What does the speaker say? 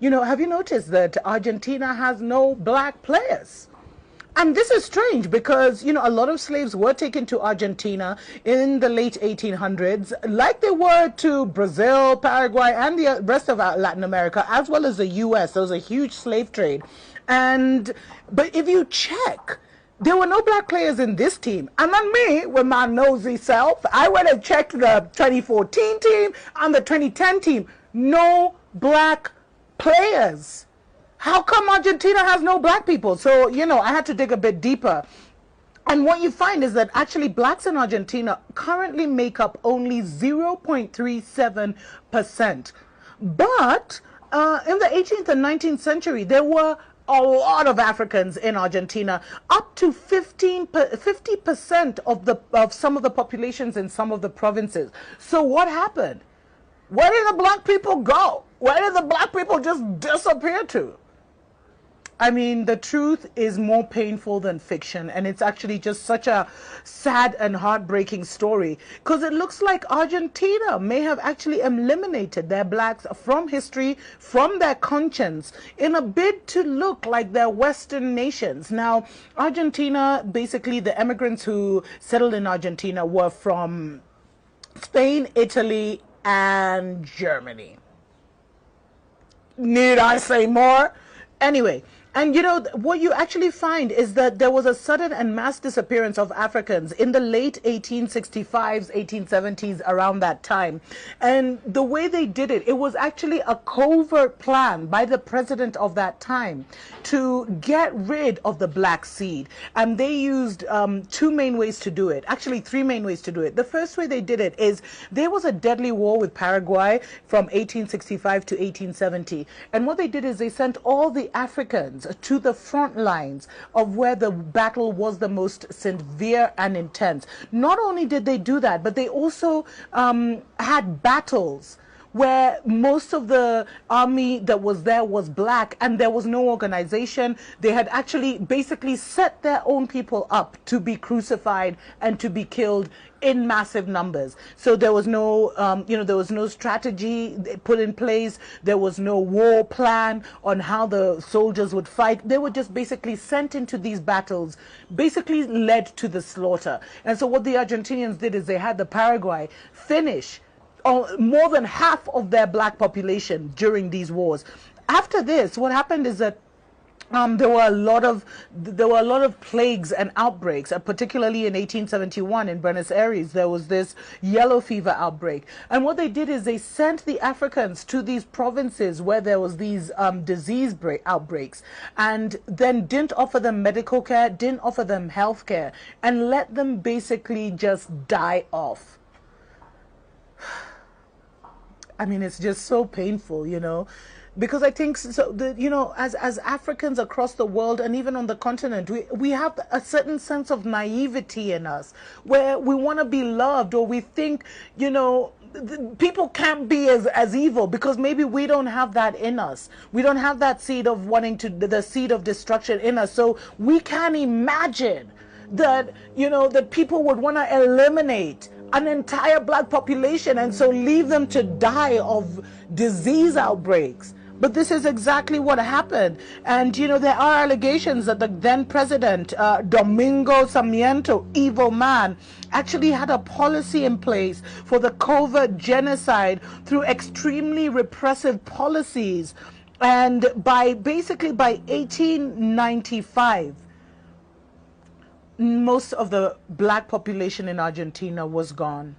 have you noticed that Argentina has no black players? And this is strange because, a lot of slaves were taken to Argentina in the late 1800s, like they were to Brazil, Paraguay, and the rest of Latin America, as well as the U.S. There was a huge slave trade. But if you check, there were no black players in this team. And then me, with my nosy self, I went and checked the 2014 team and the 2010 team. No black players. How come Argentina has no black people? So, I had to dig a bit deeper. And what you find is that actually blacks in Argentina currently make up only 0.37%. But in the 18th and 19th century, there were a lot of Africans in Argentina, up to 50% of some of the populations in some of the provinces. So what happened? Where did the black people go? Where did the black people just disappear to? I mean, the truth is more painful than fiction, and it's actually just such a sad and heartbreaking story, because it looks like Argentina may have actually eliminated their blacks from history, from their conscience, in a bid to look like their Western nations. Now, Argentina, basically the immigrants who settled in Argentina were from Spain, Italy, and Germany. Need I say more? Anyway, and what you actually find is that there was a sudden and mass disappearance of Africans in the late 1865s, 1870s, around that time. And the way they did it, it was actually a covert plan by the president of that time to get rid of the black seed. And they used two main ways to do it, actually three main ways to do it. The first way they did it is there was a deadly war with Paraguay from 1865 to 1870. And what they did is they sent all the Africans to the front lines of where the battle was the most severe and intense. Not only did they do that, but they also had battles where most of the army that was there was black, and there was no organization. They had actually basically set their own people up to be crucified and to be killed in massive numbers. So there was no, there was no strategy put in place. There was no war plan on how the soldiers would fight. They were just basically sent into these battles, basically led to the slaughter. And so what the Argentinians did is they had the Paraguay finish more than half of their black population during these wars. After this, what happened is that there were a lot of plagues and outbreaks, particularly in 1871 in Buenos Aires. There was this yellow fever outbreak, and what they did is they sent the Africans to these provinces where there was these disease outbreaks, and then didn't offer them medical care, didn't offer them health care, and let them basically just die off. I mean, it's just so painful, because I think so. As Africans across the world and even on the continent, we have a certain sense of naivety in us, where we want to be loved, or we think, people can't be as evil because maybe we don't have that in us. We don't have that seed of the seed of destruction in us. So we can't imagine that, that people would want to eliminate an entire black population and so leave them to die of disease outbreaks. But this is exactly what happened. And, there are allegations that the then president, Domingo Sarmiento, evil man, actually had a policy in place for the covert genocide through extremely repressive policies. And by 1895, most of the black population in Argentina was gone.